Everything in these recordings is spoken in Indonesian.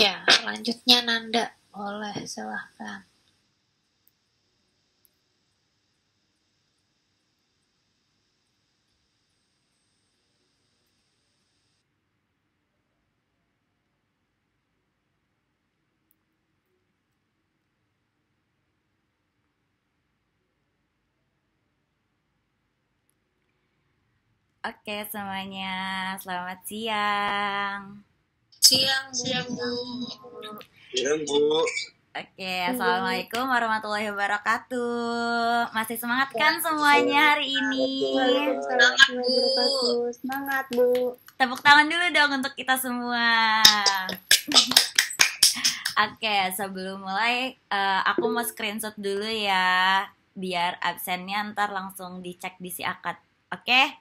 Ya, selanjutnya Nanda. Boleh, silahkan. Oke semuanya, selamat siang. Siang, Bu. Siang, Bu. Oke, assalamualaikum warahmatullahi wabarakatuh. Masih semangat kan semuanya hari ini? Semangat, Bu. Semangat, Bu. Tepuk tangan dulu dong untuk kita semua. Oke, sebelum mulai aku mau screenshot dulu ya, biar absennya ntar langsung dicek di si akad. Oke?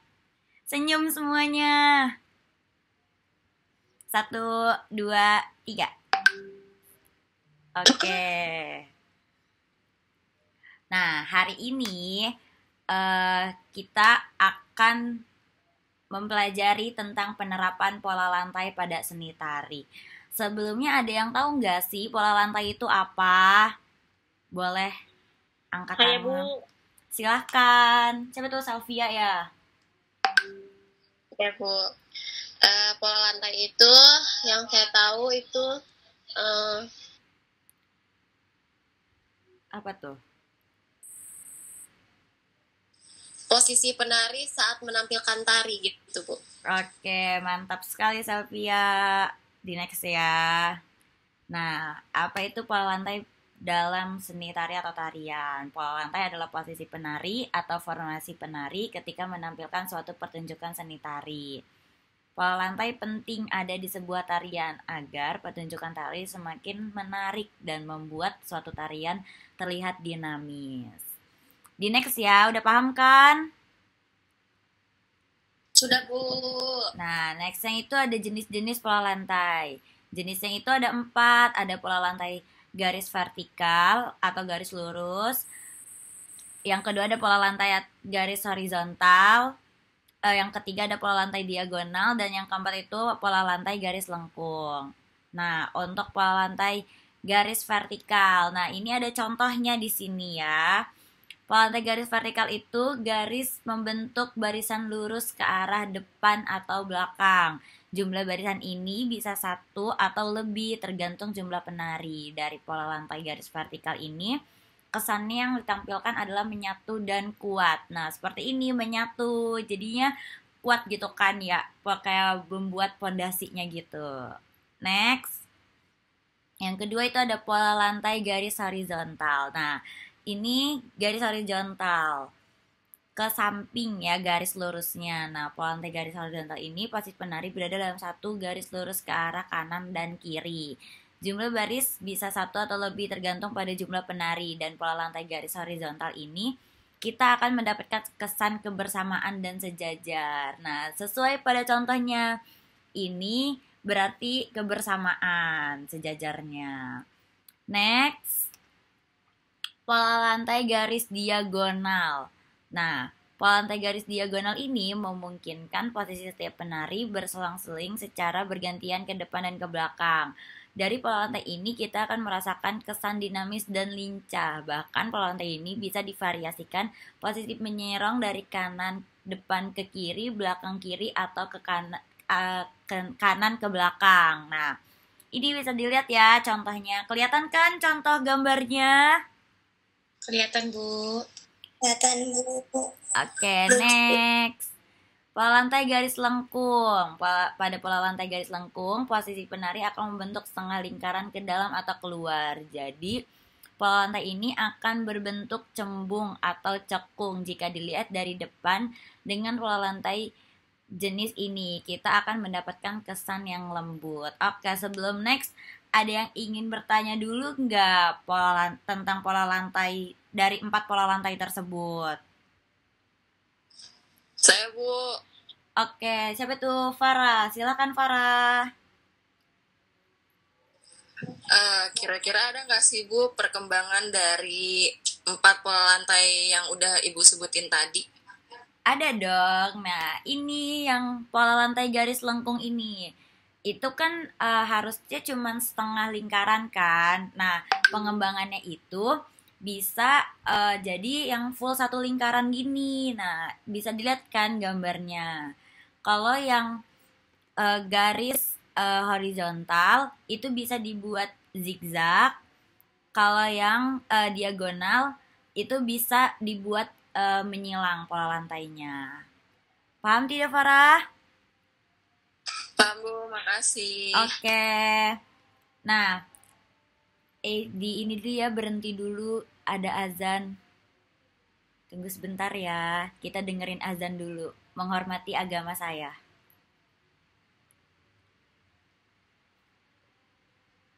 Senyum semuanya. 1, 2, 3. Oke. Nah, hari ini kita akan mempelajari tentang penerapan pola lantai pada seni tari. Sebelumnya ada yang tahu nggak sih pola lantai itu apa? Boleh angkat Saya, tangan. Bu. Silahkan. Siapa tuh Salvia ya? Ya, Bu. Pola lantai itu yang saya tahu itu Apa tuh? posisi penari saat menampilkan tari gitu, Bu. Oke, mantap sekali Salvia. Di next ya. Nah, apa itu pola lantai dalam seni tari atau tarian? Pola lantai adalah posisi penari atau formasi penari ketika menampilkan suatu pertunjukan seni tari. Pola lantai penting ada di sebuah tarian agar pertunjukan tari semakin menarik dan membuat suatu tarian terlihat dinamis. Di next ya, udah paham kan? Sudah, Bu. Nah, nextnya itu ada jenis-jenis pola lantai. Jenisnya itu ada 4, ada pola lantai garis vertikal atau garis lurus. Yang kedua ada pola lantai garis horizontal. Yang ketiga ada pola lantai diagonal, dan yang keempat itu pola lantai garis lengkung. Nah, untuk pola lantai garis vertikal, nah ini ada contohnya di sini ya. Pola lantai garis vertikal itu garis membentuk barisan lurus ke arah depan atau belakang. Jumlah barisan ini bisa 1 atau lebih tergantung jumlah penari. Dari pola lantai garis vertikal ini, kesannya yang ditampilkan adalah menyatu dan kuat. Nah, seperti ini menyatu, jadinya kuat gitu kan ya, kayak membuat pondasinya gitu. Next. Yang kedua itu ada pola lantai garis horizontal. Nah, ini garis horizontal ke samping ya garis lurusnya. Nah, pola lantai garis horizontal ini posisi penari berada dalam satu garis lurus ke arah kanan dan kiri. Jumlah baris bisa 1 atau lebih tergantung pada jumlah penari, dan pola lantai garis horizontal ini kita akan mendapatkan kesan kebersamaan dan sejajar. Nah, sesuai pada contohnya, ini berarti kebersamaan sejajarnya. Next, pola lantai garis diagonal. Nah, pola lantai garis diagonal ini memungkinkan posisi setiap penari berselang-seling secara bergantian ke depan dan ke belakang. Dari pola lantai ini kita akan merasakan kesan dinamis dan lincah. Bahkan pola lantai ini bisa divariasikan posisi menyerong dari kanan depan ke kiri, belakang kiri, atau ke kanan ke belakang. Nah, ini bisa dilihat ya contohnya. Kelihatan kan contoh gambarnya? Kelihatan, Bu. Oke, next. Pola lantai garis lengkung. Pada pola lantai garis lengkung, posisi penari akan membentuk setengah lingkaran ke dalam atau keluar. Jadi, pola lantai ini akan berbentuk cembung atau cekung jika dilihat dari depan. Dengan pola lantai jenis ini, kita akan mendapatkan kesan yang lembut. Oke, sebelum next, ada yang ingin bertanya dulu nggak tentang pola lantai dari 4 pola lantai tersebut? Saya, Bu. Oke, siapa tuh? Farah. Silakan Farah. Kira-kira ada nggak sih, Bu, perkembangan dari 4 pola lantai yang udah Ibu sebutin tadi? Ada dong. Nah, ini yang pola lantai garis lengkung ini. itu kan harusnya cuman setengah lingkaran kan. Nah, pengembangannya itu bisa jadi yang full satu lingkaran gini. Nah, bisa dilihat kan gambarnya. Kalau yang garis horizontal itu bisa dibuat zigzag. Kalau yang diagonal itu bisa dibuat menyilang pola lantainya. Paham tidak, Farah? Paham Bu, makasih. Oke. Nah, di ini dulu ya, berhenti dulu, ada azan. Tunggu sebentar ya, kita dengerin azan dulu, menghormati agama saya.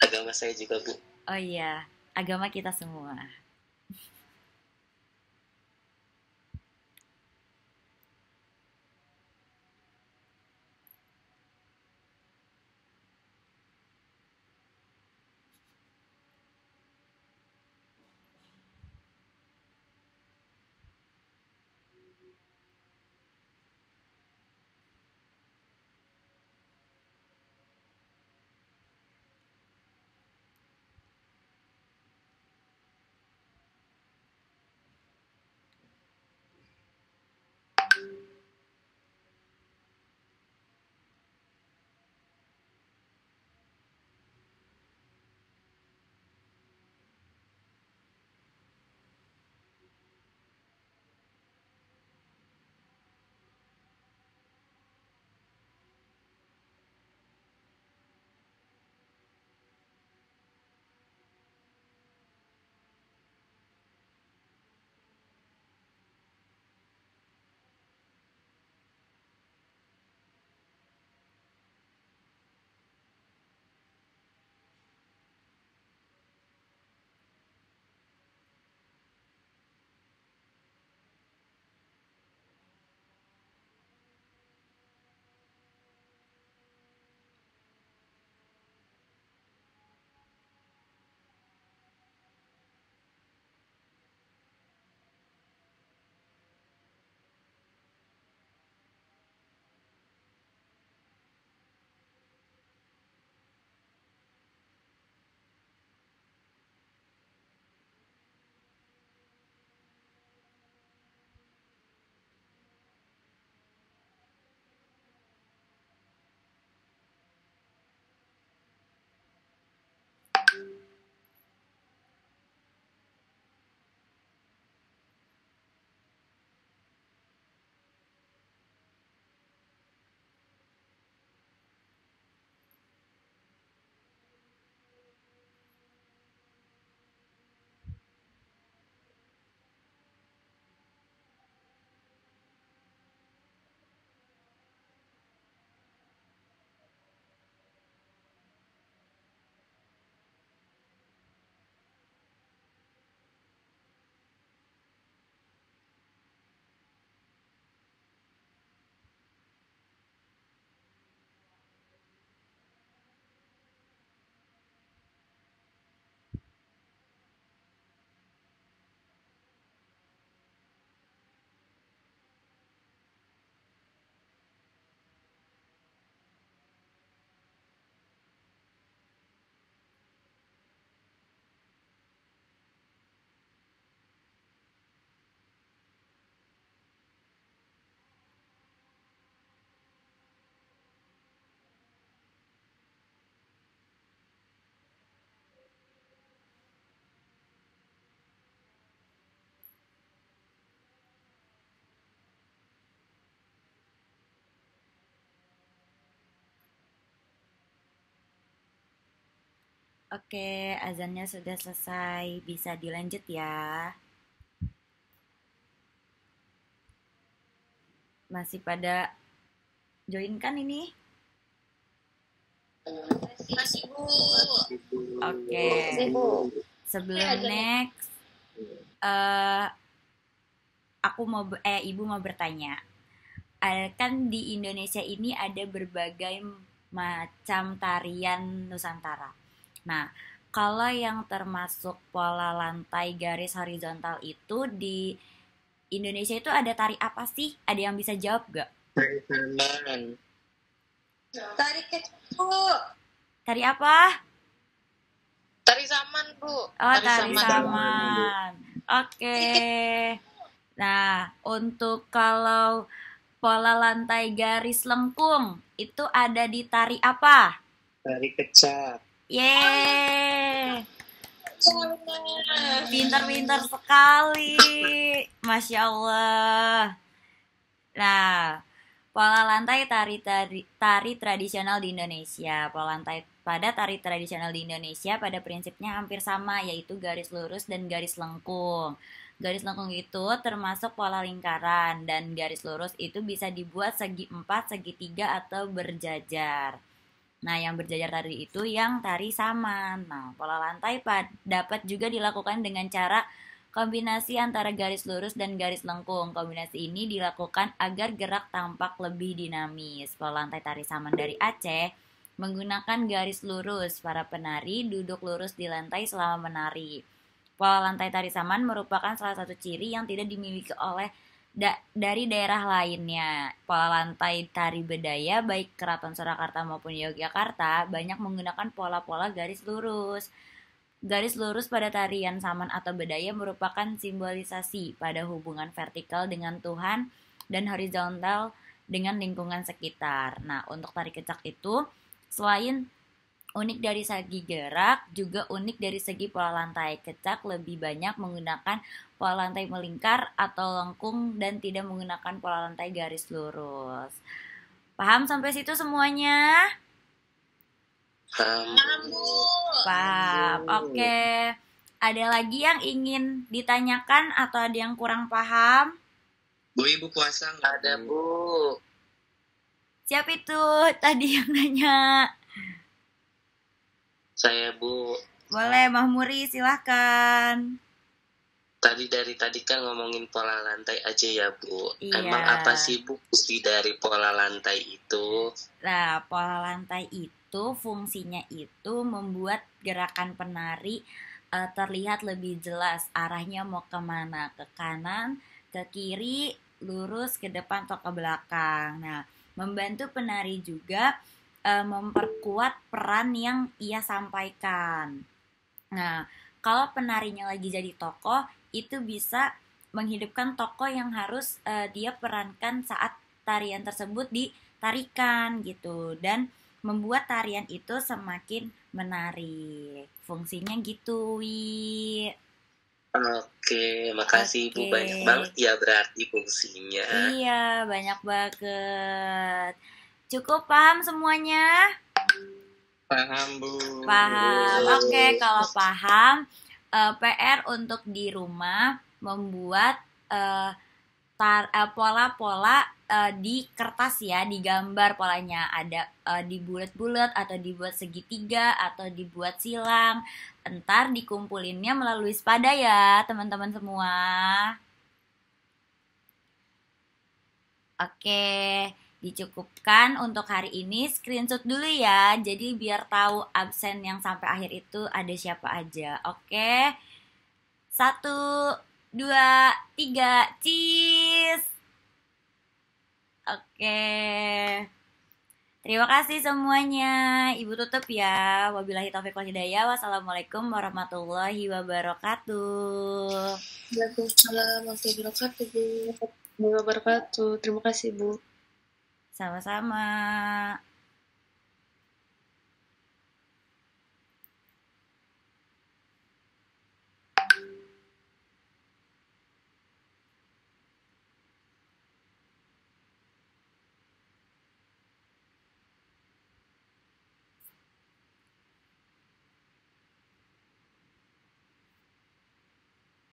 Agama saya juga, Bu. Oh iya, agama kita semua. Oke, azannya sudah selesai, bisa dilanjut ya. Masih pada join kan ini? Masih Bu. Oke. Sebelum next, ibu mau bertanya. Kan di Indonesia ini ada berbagai macam tarian Nusantara. Nah, kalau yang termasuk pola lantai garis horizontal itu di Indonesia itu ada tari apa sih? Ada yang bisa jawab gak? Tari Saman. Tari kecak, Bu. Tari apa? Tari zaman, Bu. Oh, Tari tari zaman. saman. Oke. Nah, untuk kalau pola lantai garis lengkung itu ada di tari apa? Tari kecak. Yeay. Pintar-pintar sekali. Masya Allah. Nah, pola lantai tari tradisional di Indonesia. Pola lantai pada tari tradisional di Indonesia pada prinsipnya hampir sama, yaitu garis lurus dan garis lengkung. Garis lengkung itu termasuk pola lingkaran, dan garis lurus itu bisa dibuat segi 4, segitiga, atau berjajar. Nah, yang berjajar tadi itu yang tari saman. Nah, pola lantai dapat juga dilakukan dengan cara kombinasi antara garis lurus dan garis lengkung. Kombinasi ini dilakukan agar gerak tampak lebih dinamis. Pola lantai tari saman dari Aceh menggunakan garis lurus. Para penari duduk lurus di lantai selama menari. Pola lantai tari saman merupakan salah satu ciri yang tidak dimiliki oleh dari daerah lainnya. Pola lantai tari Bedaya baik Keraton Surakarta maupun Yogyakarta banyak menggunakan pola-pola garis lurus. Garis lurus pada tarian saman atau Bedaya merupakan simbolisasi pada hubungan vertikal dengan Tuhan dan horizontal dengan lingkungan sekitar. Nah, untuk tari kecak itu selain unik dari segi gerak, juga unik dari segi pola lantai. Kecak lebih banyak menggunakan pola lantai melingkar atau lengkung dan tidak menggunakan pola lantai garis lurus. Paham sampai situ semuanya? Paham. Oke. Ada lagi yang ingin ditanyakan atau ada yang kurang paham? Bu, Ibu puasa nggak? Ada, Bu. Siapa itu tadi yang nanya? Saya, Bu. Boleh, Mahmuri, silahkan. Dari tadi kan ngomongin pola lantai aja ya, Bu. Iya. Emang apa sih, Bu, fungsi dari pola lantai itu? Nah, pola lantai itu fungsinya itu membuat gerakan penari terlihat lebih jelas arahnya mau kemana, ke kanan, ke kiri, lurus, ke depan, atau ke belakang. Nah, membantu penari juga memperkuat peran yang ia sampaikan. Nah, kalau penarinya lagi jadi tokoh, itu bisa menghidupkan tokoh yang harus dia perankan saat tarian tersebut ditarikan gitu, dan membuat tarian itu semakin menarik. Fungsinya gitu, Wi. Oke, makasih Ibu. Banyak banget ya berarti fungsinya. Iya, banyak banget. Cukup paham semuanya? Paham, Bu. Paham. Oke, kalau paham, PR untuk di rumah membuat pola-pola di kertas ya, digambar polanya, ada dibulat-bulat atau dibuat segitiga atau dibuat silang. Entar dikumpulinnya melalui spada ya, teman-teman semua. Oke, dicukupkan untuk hari ini. Screenshot dulu ya, jadi biar tahu absen yang sampai akhir itu ada siapa aja. Oke, 1, 2, 3, cheese. Oke, terima kasih semuanya. Ibu tutup ya. Wabillahi taufiq wal hidayah. Wassalamualaikum warahmatullahi wabarakatuh. Waalaikumsalam warahmatullahi wabarakatuh. Terima kasih, Bu. Sama-sama.